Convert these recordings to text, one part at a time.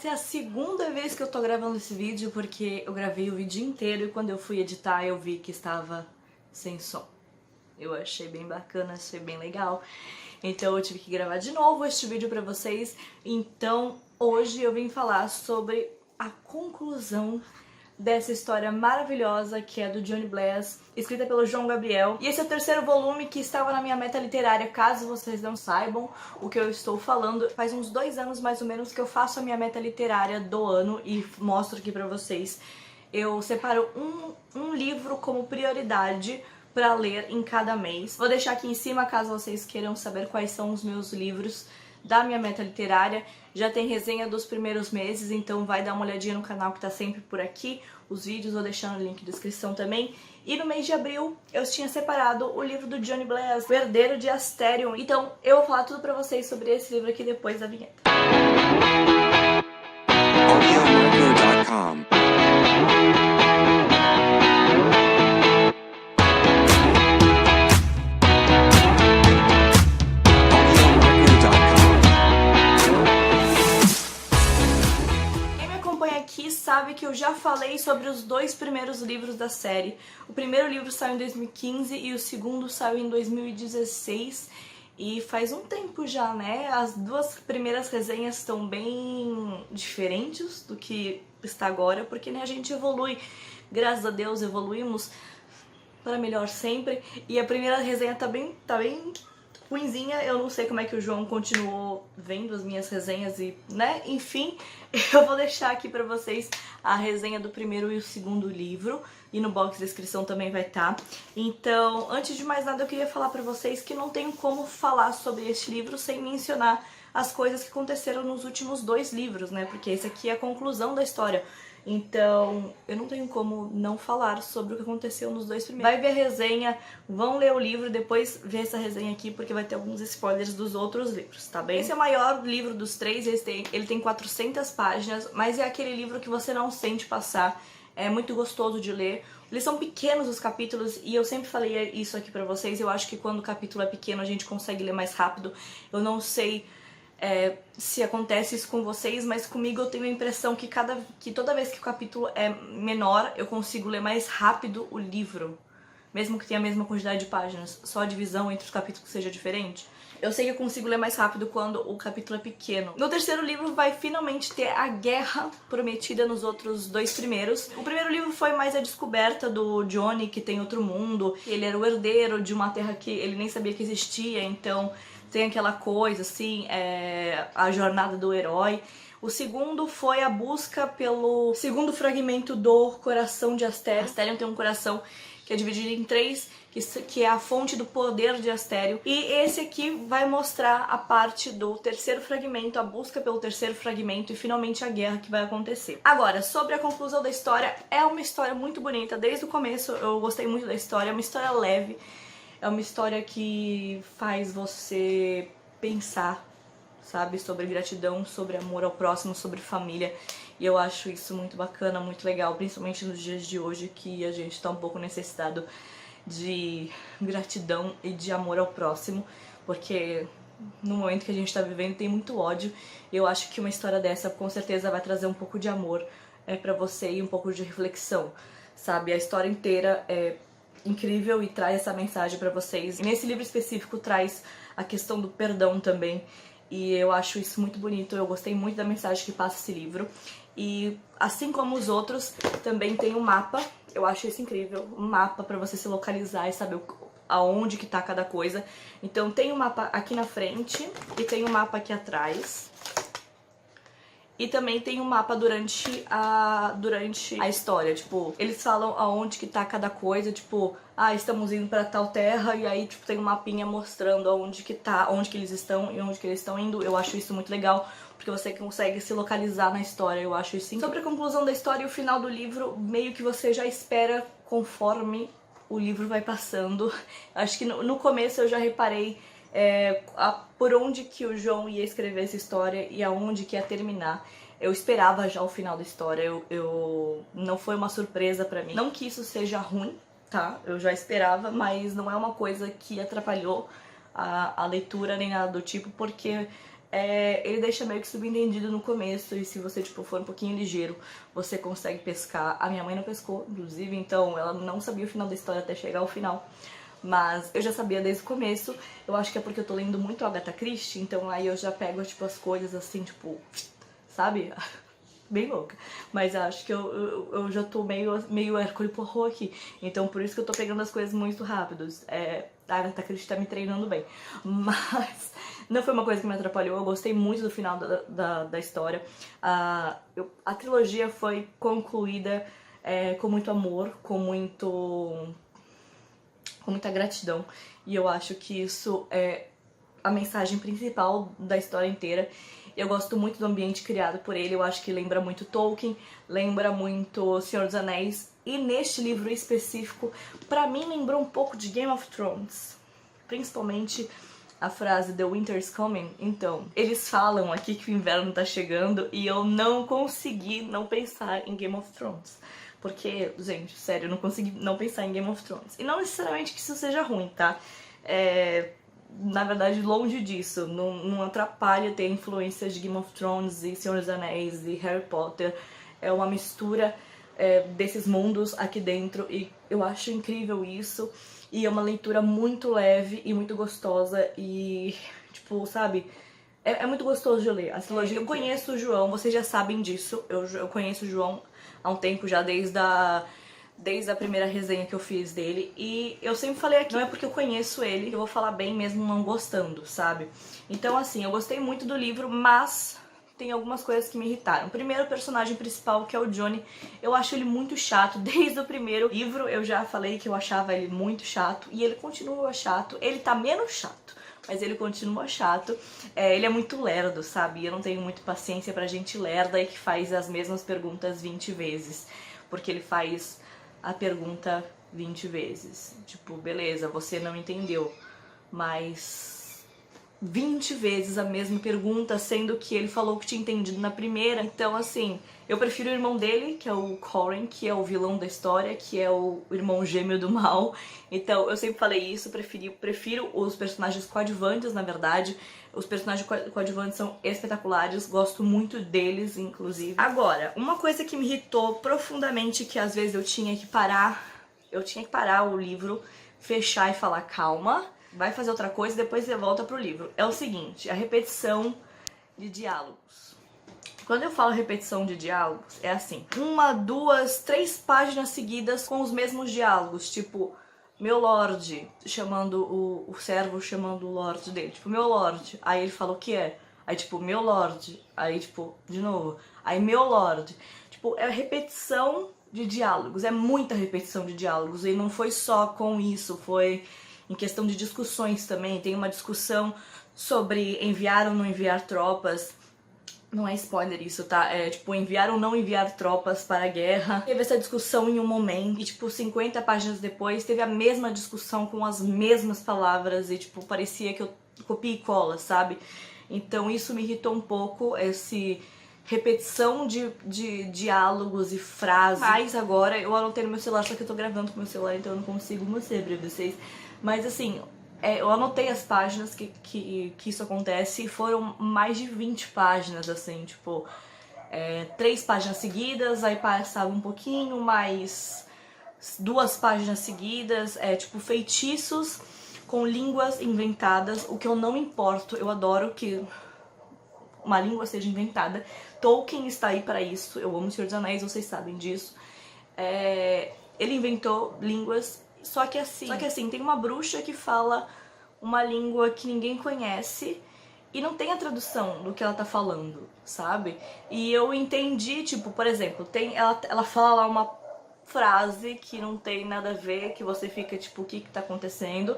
Essa é a segunda vez que eu tô gravando esse vídeo, porque eu gravei o vídeo inteiro e quando eu fui editar eu vi que estava sem som. Eu achei bem bacana, achei bem legal. Então eu tive que gravar de novo este vídeo pra vocês. Então hoje eu vim falar sobre a conclusão dessa história maravilhosa que é do Johnny Blaze, escrita pelo João Gabriel. E esse é o terceiro volume que estava na minha meta literária. Caso vocês não saibam o que eu estou falando, faz uns 2 anos mais ou menos que eu faço a minha meta literária do ano e mostro aqui pra vocês. Eu separo um livro como prioridade pra ler em cada mês. Vou deixar aqui em cima caso vocês queiram saber quais são os meus livros da minha meta literária. Já tem resenha dos primeiros meses, então vai dar uma olhadinha no canal que tá sempre por aqui. Os vídeos vou deixar no link de descrição também. E no mês de abril eu tinha separado o livro do Johnny Blaze, O Herdeiro de Asterion. Então eu vou falar tudo pra vocês sobre esse livro aqui depois da vinheta. audiomarco.com. Sabe que eu já falei sobre os 2 primeiros livros da série. O primeiro livro saiu em 2015 e o segundo saiu em 2016. E faz um tempo já, né? As 2 primeiras resenhas estão bem diferentes do que está agora, porque né, a gente evolui. Graças a Deus evoluímos para melhor sempre. E a primeira resenha tá bem ruinzinha. Eu não sei como é que o João continuou vendo as minhas resenhas e, né, enfim, eu vou deixar aqui pra vocês a resenha do primeiro e o segundo livro e no box de descrição também vai estar. Então, antes de mais nada, eu queria falar pra vocês que não tenho como falar sobre este livro sem mencionar as coisas que aconteceram nos últimos 2 livros, né, porque esse aqui é a conclusão da história. Então, eu não tenho como não falar sobre o que aconteceu nos 2 primeiros. Vai ver a resenha, vão ler o livro, depois ver essa resenha aqui, porque vai ter alguns spoilers dos outros livros, tá bem? Esse é o maior livro dos 3, ele tem 400 páginas, mas é aquele livro que você não sente passar, é muito gostoso de ler. Eles são pequenos os capítulos, e eu sempre falei isso aqui pra vocês, eu acho que quando o capítulo é pequeno a gente consegue ler mais rápido. Eu não sei se acontece isso com vocês, mas comigo eu tenho a impressão que toda vez que o capítulo é menor, eu consigo ler mais rápido o livro, mesmo que tenha a mesma quantidade de páginas, só a divisão entre os capítulos seja diferente. Eu sei que eu consigo ler mais rápido quando o capítulo é pequeno. No terceiro livro vai finalmente ter a guerra prometida nos outros 2 primeiros. O primeiro livro foi mais a descoberta do Johnny, que tem outro mundo. Ele era o herdeiro de uma terra que ele nem sabia que existia, então tem aquela coisa, assim, a jornada do herói. O segundo foi a busca pelo segundo fragmento do coração de Asterion. Asterion tem um coração que é dividido em 3, que é a fonte do poder de Asterion. E esse aqui vai mostrar a parte do terceiro fragmento, a busca pelo terceiro fragmento e finalmente a guerra que vai acontecer. Agora, sobre a conclusão da história, é uma história muito bonita. Desde o começo eu gostei muito da história, é uma história leve. É uma história que faz você pensar, sabe, sobre gratidão, sobre amor ao próximo, sobre família. E eu acho isso muito bacana, muito legal, principalmente nos dias de hoje que a gente tá um pouco necessitado de gratidão e de amor ao próximo, porque no momento que a gente tá vivendo tem muito ódio. Eu acho que uma história dessa com certeza vai trazer um pouco de amor pra você e um pouco de reflexão, sabe? A história inteira é incrível e traz essa mensagem pra vocês. E nesse livro específico traz a questão do perdão também, e eu acho isso muito bonito, eu gostei muito da mensagem que passa esse livro. E assim como os outros, também tem um mapa, eu acho isso incrível, um mapa pra você se localizar e saber aonde que tá cada coisa. Então tem um mapa aqui na frente e tem um mapa aqui atrás. E também tem um mapa durante a história, tipo, eles falam aonde que tá cada coisa, tipo, estamos indo pra tal terra, e aí, tipo, tem um mapinha mostrando aonde que tá, onde que eles estão e onde que eles estão indo. Eu acho isso muito legal, porque você consegue se localizar na história, eu acho isso incrível. Sobre a conclusão da história e o final do livro, meio que você já espera conforme o livro vai passando. Acho que no começo eu já reparei por onde que o João ia escrever essa história e aonde que ia terminar. Eu esperava já o final da história, não foi uma surpresa pra mim. Não que isso seja ruim, tá? Eu já esperava, mas não é uma coisa que atrapalhou a leitura nem nada do tipo, porque ele deixa meio que subentendido no começo, e se você, tipo, for um pouquinho ligeiro, você consegue pescar. A minha mãe não pescou, inclusive, então ela não sabia o final da história até chegar ao final. Mas eu já sabia desde o começo. Eu acho que é porque eu tô lendo muito Agatha Christie, então aí eu já pego, tipo, as coisas assim, tipo, sabe? Bem louca. Mas acho que eu já tô meio Hercule Poirot aqui. Então por isso que eu tô pegando as coisas muito rápidos. A Agatha Christie tá me treinando bem. Mas não foi uma coisa que me atrapalhou. Eu gostei muito do final da história. A trilogia foi concluída com muito amor, com muita gratidão. E eu acho que isso é a mensagem principal da história inteira. Eu gosto muito do ambiente criado por ele, eu acho que lembra muito Tolkien, lembra muito Senhor dos Anéis, e neste livro específico, pra mim lembrou um pouco de Game of Thrones, principalmente a frase The Winter's Coming. Então, eles falam aqui que o inverno tá chegando e eu não consegui não pensar em Game of Thrones. Porque, gente, sério, eu não consegui não pensar em Game of Thrones. E não necessariamente que isso seja ruim, tá? Na verdade, longe disso, não atrapalha ter influências de Game of Thrones e Senhor dos Anéis e Harry Potter. É uma mistura desses mundos aqui dentro e eu acho incrível isso. E é uma leitura muito leve e muito gostosa e, tipo, sabe, é muito gostoso de ler. A trilogia, eu conheço o João, vocês já sabem disso, eu conheço o João há um tempo já, desde a primeira resenha que eu fiz dele, e eu sempre falei aqui, não é porque eu conheço ele que eu vou falar bem mesmo não gostando, sabe? Então assim, eu gostei muito do livro, mas tem algumas coisas que me irritaram. Primeiro, o personagem principal, que é o Johnny, eu acho ele muito chato. Desde o primeiro livro eu já falei que eu achava ele muito chato, e ele continua chato. Ele tá menos chato, mas ele continua chato. Ele é muito lerdo, sabe? Eu não tenho muito paciência pra gente lerda e que faz as mesmas perguntas 20 vezes, porque ele faz a pergunta 20 vezes. Tipo, beleza, você não entendeu, mas 20 vezes a mesma pergunta, sendo que ele falou que tinha entendido na primeira. Então, assim, eu prefiro o irmão dele, que é o Corin, que é o vilão da história, que é o irmão gêmeo do mal. Então, eu sempre falei isso, prefiro os personagens coadjuvantes, na verdade. Os personagens coadjuvantes são espetaculares, gosto muito deles, inclusive. Agora, uma coisa que me irritou profundamente, que às vezes eu tinha que parar o livro, fechar e falar, calma, vai fazer outra coisa e depois você volta pro livro. É o seguinte, a repetição de diálogos. Quando eu falo repetição de diálogos, é assim, 1, 2, 3 páginas seguidas com os mesmos diálogos, tipo, meu lord, chamando o servo, chamando o lord dele, tipo, meu lord, aí ele fala o que é? Aí tipo, meu lord, aí tipo, de novo, aí meu lord, tipo, é repetição de diálogos, é muita repetição de diálogos, e não foi só com isso, foi em questão de discussões também. Tem uma discussão sobre enviar ou não enviar tropas. Não é spoiler isso, tá? É tipo, enviar ou não enviar tropas para a guerra. Teve essa discussão em um momento e, tipo, 50 páginas depois, teve a mesma discussão com as mesmas palavras e, tipo, parecia que eu copia e cola, sabe? Então isso me irritou um pouco, esse repetição de diálogos e frases. Mas agora, eu anotei no meu celular, só que eu tô gravando com o meu celular, então eu não consigo mostrar pra vocês. Mas assim, eu anotei as páginas que isso acontece e foram mais de 20 páginas, assim, tipo, 3 páginas seguidas, aí passava um pouquinho, mais 2 páginas seguidas, tipo, feitiços com línguas inventadas, o que eu não importo, eu adoro que uma língua seja inventada. Tolkien está aí para isso, eu amo o Senhor dos Anéis, vocês sabem disso. Ele inventou línguas, só que assim, tem uma bruxa que fala uma língua que ninguém conhece e não tem a tradução do que ela tá falando, sabe? E eu entendi, tipo, por exemplo, ela fala lá uma frase que não tem nada a ver, que você fica tipo, o que tá acontecendo?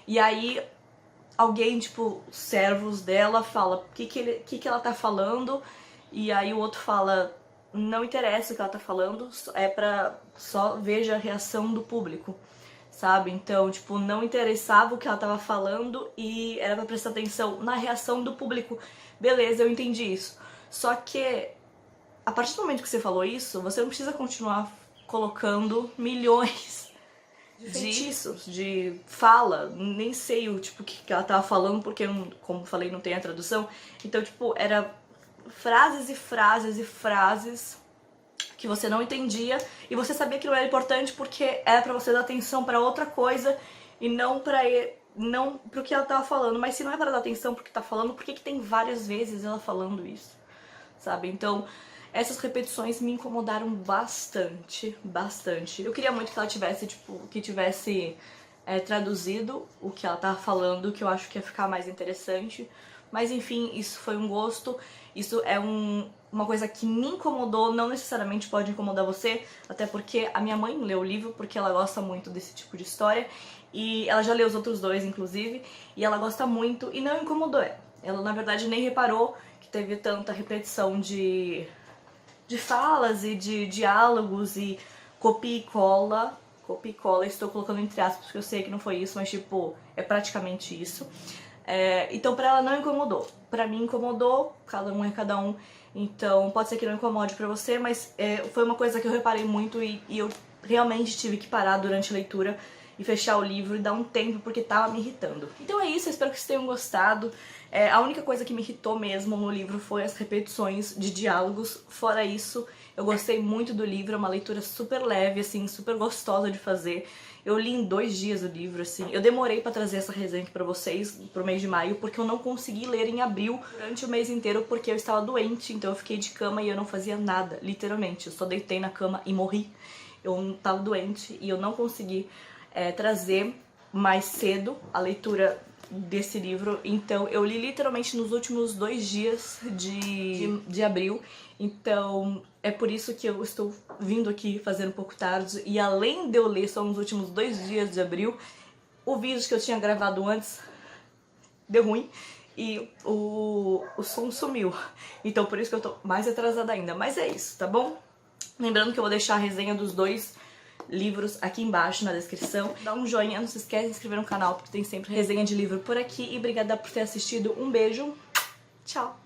E aí alguém, tipo, servos dela fala o que ela tá falando, e aí o outro fala, não interessa o que ela tá falando, é pra só veja a reação do público, sabe? Então, tipo, não interessava o que ela tava falando e era pra prestar atenção na reação do público. Beleza, eu entendi isso. Só que, a partir do momento que você falou isso, você não precisa continuar colocando milhões de feitiços, de fala, nem sei o tipo que ela tava falando, porque, como falei, não tem a tradução. Então, tipo, era frases e frases e frases que você não entendia e você sabia que não era importante porque era pra você dar atenção pra outra coisa e não pro que ela tava falando. Mas se não é pra dar atenção pro que tá falando, por que tem várias vezes ela falando isso? Sabe? Então, essas repetições me incomodaram bastante, bastante. Eu queria muito que ela tivesse, tipo, traduzido o que ela tava falando, que eu acho que ia ficar mais interessante. Mas enfim, isso foi um gosto, isso é uma coisa que me incomodou, não necessariamente pode incomodar você, até porque a minha mãe leu o livro, porque ela gosta muito desse tipo de história, e ela já leu os outros dois, inclusive, e ela gosta muito, e não incomodou ela. Ela, na verdade, nem reparou que teve tanta repetição de falas e de diálogos e copia e cola. Copia e cola, estou colocando entre aspas porque eu sei que não foi isso, mas tipo, é praticamente isso. Então pra ela não incomodou. Pra mim incomodou, cada um é cada um. Então pode ser que não incomode pra você, mas foi uma coisa que eu reparei muito e eu realmente tive que parar durante a leitura e fechar o livro e dar um tempo porque tava me irritando. Então é isso, eu espero que vocês tenham gostado. A única coisa que me irritou mesmo no livro foi as repetições de diálogos. Fora isso, eu gostei muito do livro, é uma leitura super leve, assim, super gostosa de fazer. Eu li em 2 dias o livro, assim. Eu demorei pra trazer essa resenha aqui pra vocês pro mês de maio, porque eu não consegui ler em abril durante o mês inteiro, porque eu estava doente, então eu fiquei de cama e eu não fazia nada, literalmente. Eu só deitei na cama e morri. Eu tava doente e eu não consegui trazer mais cedo a leitura desse livro, então eu li literalmente nos últimos 2 dias de abril, então é por isso que eu estou vindo aqui fazer um pouco tarde, e além de eu ler só nos últimos 2 dias de abril, o vídeo que eu tinha gravado antes deu ruim e o som sumiu, então por isso que eu tô mais atrasada ainda, mas é isso, tá bom? Lembrando que eu vou deixar a resenha dos 2 livros aqui embaixo na descrição. Dá um joinha, não se esquece de se inscrever no canal, porque tem sempre resenha de livro por aqui. E obrigada por ter assistido. Um beijo, tchau!